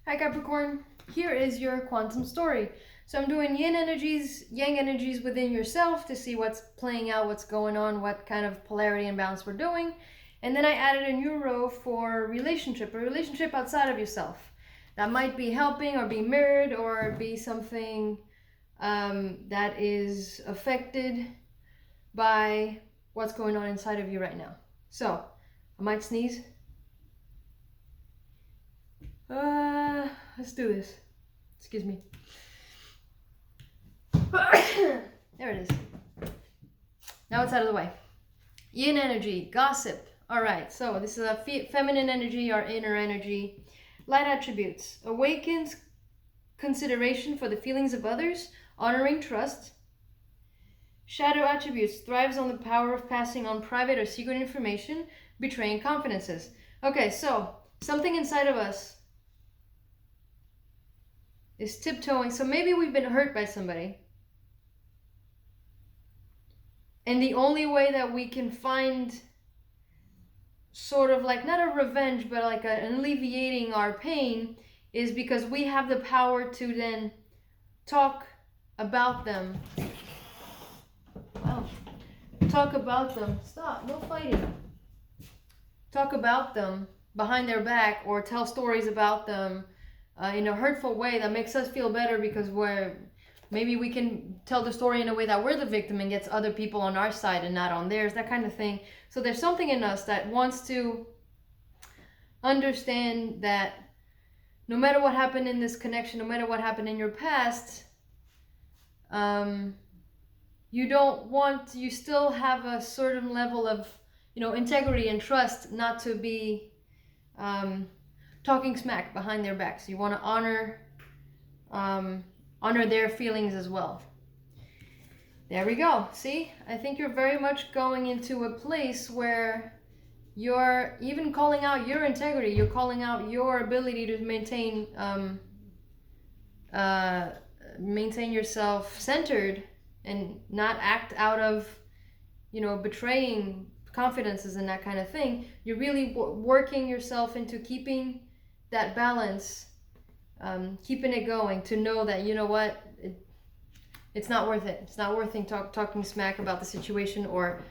Hi Capricorn, here is your quantum story. So I'm doing yin energies, yang energies within yourself to see what's playing out, what's going on, what kind of polarity and balance we're doing. And then I added a new row for relationship, a relationship outside of yourself. That might be helping or be mirrored or be something that is affected by what's going on inside of you right now. So I might sneeze. Let's do this. Excuse me. There it is. Now it's out of the way. Yin energy, gossip. All right, so this is a feminine energy, our inner energy. Light attributes, awakens consideration for the feelings of others, honoring trust. Shadow attributes, thrives on the power of passing on private or secret information, betraying confidences. Okay, so something inside of us is tiptoeing. So maybe we've been hurt by somebody. And the only way that we can find sort of like, not a revenge, but like an alleviating our pain is because we have the power to then talk about them. Wow. Talk about them. Stop, no fighting. Talk about them behind their back or tell stories about them in a hurtful way that makes us feel better because maybe we can tell the story in a way that we're the victim and gets other people on our side and not on theirs, that kind of thing. So there's something in us that wants to understand that no matter what happened in this connection, no matter what happened in your past, you still have a certain level of, integrity and trust not to be talking smack behind their backs. You want to honor their feelings as well. There we go. See, I think you're very much going into a place where you're even calling out your integrity. You're calling out your ability to maintain yourself centered and not act out of, betraying confidences and that kind of thing. You're really working yourself into keeping that balance, keeping it going, to know that, it's not worth it. It's not worth talking smack about the situation or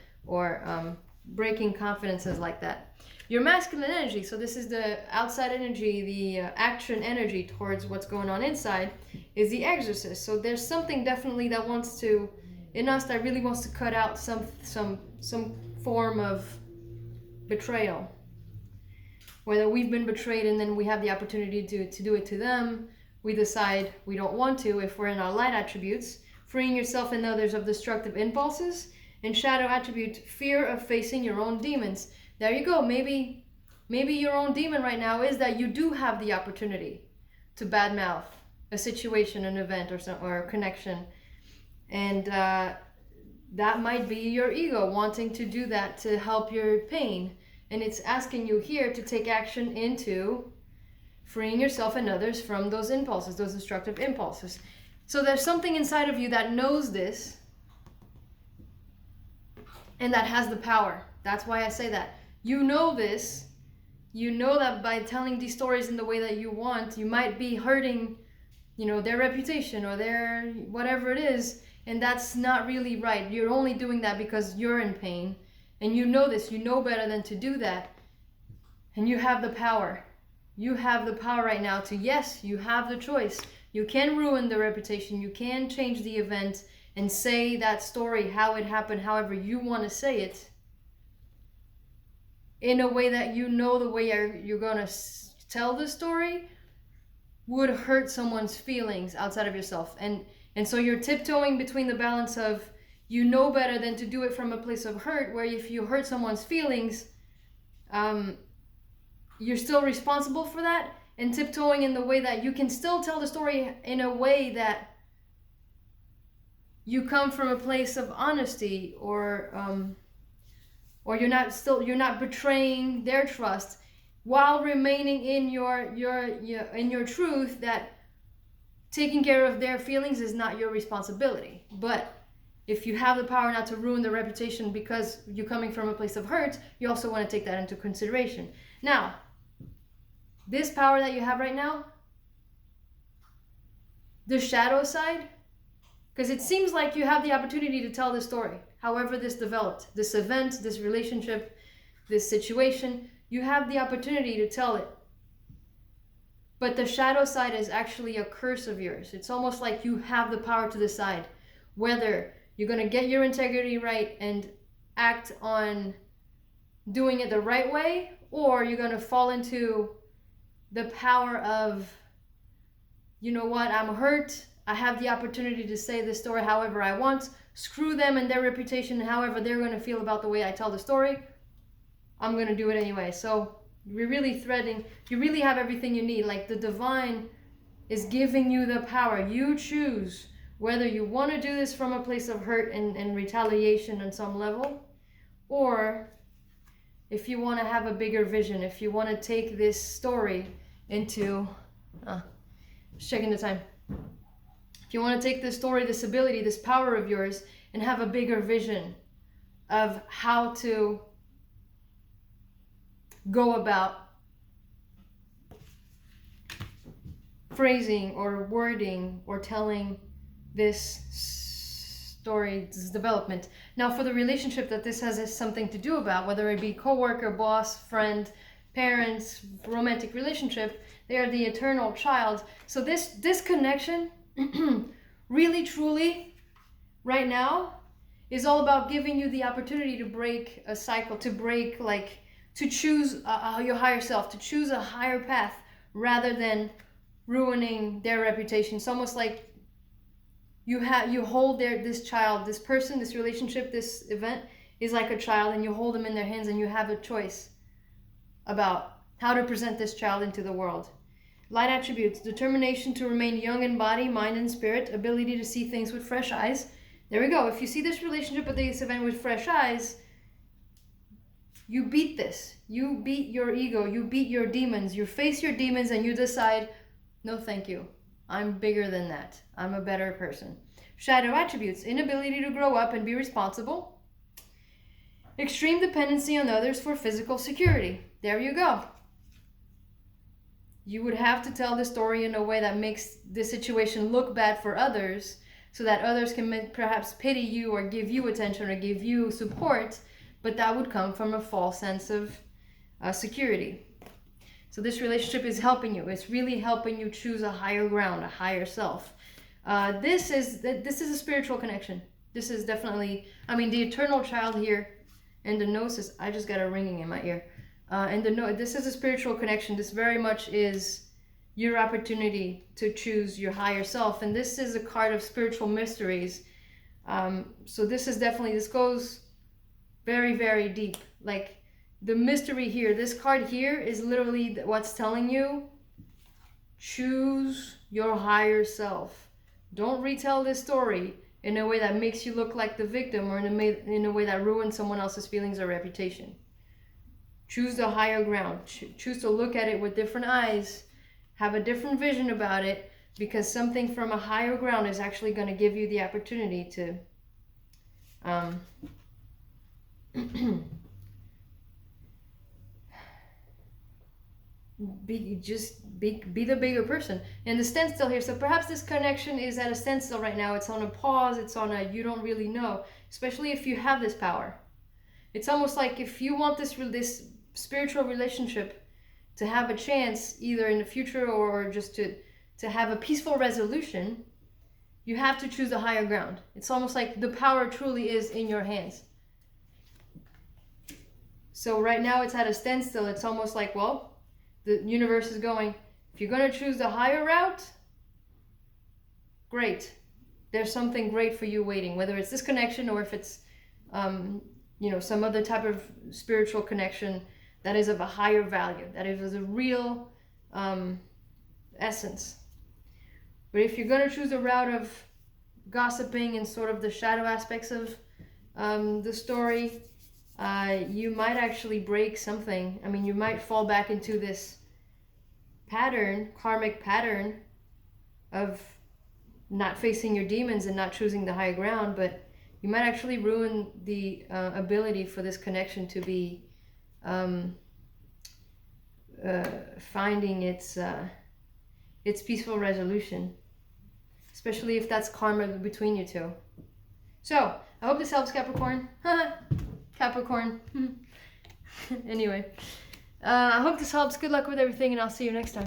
breaking confidences like that. Your masculine energy, so this is the outside energy, the action energy towards what's going on inside, is the exorcist. So there's something definitely that wants to, in us, that really wants to cut out some form of betrayal. Whether we've been betrayed and then we have the opportunity to do it to them, we decide we don't want to if we're in our light attributes. Freeing yourself and others of destructive impulses. And shadow attribute, fear of facing your own demons. There you go. Maybe your own demon right now is that you do have the opportunity to badmouth a situation, an event, or a connection. And that might be your ego wanting to do that to help your pain. And it's asking you here to take action into freeing yourself and others from those impulses, those destructive impulses. So there's something inside of you that knows this and that has the power. That's why I say that. You know this. You know that by telling these stories in the way that you want, you might be hurting, their reputation or their whatever it is. And that's not really right. You're only doing that because you're in pain. And you know this. You know better than to do that. And you have the power. You have the power right now to, yes, you have the choice. You can ruin the reputation. You can change the event and say that story, how it happened, however you want to say it, in a way that the way you're going to tell the story would hurt someone's feelings outside of yourself. And so you're tiptoeing between the balance of, better than to do it from a place of hurt, where if you hurt someone's feelings, you're still responsible for that, and tiptoeing in the way that you can still tell the story in a way that you come from a place of honesty, or you're not betraying their trust, while remaining in your truth, that taking care of their feelings is not your responsibility. But if you have the power not to ruin the reputation because you're coming from a place of hurt, you also want to take that into consideration. Now, this power that you have right now, the shadow side, because it seems like you have the opportunity to tell this story. However this developed, this event, this relationship, this situation, you have the opportunity to tell it. But the shadow side is actually a curse of yours. It's almost like you have the power to decide whether you're going to get your integrity right and act on doing it the right way, or you're going to fall into the power of, you know what, I'm hurt. I have the opportunity to say this story however I want. Screw them and their reputation, however they're going to feel about the way I tell the story. I'm going to do it anyway. So you're really threading, you really have everything you need. Like the divine is giving you the power. You choose whether you want to do this from a place of hurt and retaliation on some level, or if you want to have a bigger vision, if you want to take this story into, just checking the time. If you want to take this story, this ability, this power of yours, and have a bigger vision of how to go about phrasing or wording or telling this story, this development. Now for the relationship that this has something to do about, whether it be co-worker, boss, friend, parents, romantic relationship, they are the eternal child. So this connection really truly right now is all about giving you the opportunity to break a cycle, to break, like, to choose your higher self, to choose a higher path rather than ruining their reputation. It's almost like you hold this child, this person, this relationship, this event is like a child, and you hold them in their hands and you have a choice about how to present this child into the world. Light attributes: determination to remain young in body, mind, and spirit, ability to see things with fresh eyes. There we go. If you see this relationship or this event with fresh eyes, you beat this. You beat your ego. You beat your demons. You face your demons and you decide, no thank you. I'm bigger than that. I'm a better person. Shadow attributes: inability to grow up and be responsible. Extreme dependency on others for physical security. There you go. You would have to tell the story in a way that makes the situation look bad for others, so that others can perhaps pity you or give you attention or give you support, but that would come from a false sense of security. So this relationship is helping you. It's really helping you choose a higher ground, a higher self. This is a spiritual connection. This is definitely, I mean, the eternal child here and the gnosis. I just got a ringing in my ear. This is a spiritual connection. This very much is your opportunity to choose your higher self. And this is a card of spiritual mysteries. So this is definitely, this goes very, very deep. Like the mystery here, this card here is literally what's telling you, choose your higher self. Don't retell this story in a way that makes you look like the victim, or in a way that ruins someone else's feelings or reputation. Choose the higher ground. Choose to look at it with different eyes. Have a different vision about it, because something from a higher ground is actually going to give you the opportunity to be the bigger person. And the standstill here, so perhaps this connection is at a standstill right now. It's on a pause. It's on a, you don't really know, especially if you have this power. It's almost like if you want this spiritual relationship to have a chance, either in the future or just to have a peaceful resolution, you have to choose a higher ground. It's almost like the power truly is in your hands. So right now it's at a standstill. It's almost like, well, the universe is going, if you're going to choose the higher route, great. There's something great for you waiting, whether it's this connection or if it's some other type of spiritual connection that is of a higher value, that is a real essence. But if you're going to choose a route of gossiping and sort of the shadow aspects of the story, you might actually break something. I mean, you might fall back into this pattern, karmic pattern of not facing your demons and not choosing the higher ground, but you might actually ruin the ability for this connection to be finding its peaceful resolution. especially if that's karma between you two. So, I hope this helps, Capricorn. Capricorn. Anyway, I hope this helps. Good luck with everything, and I'll see you next time.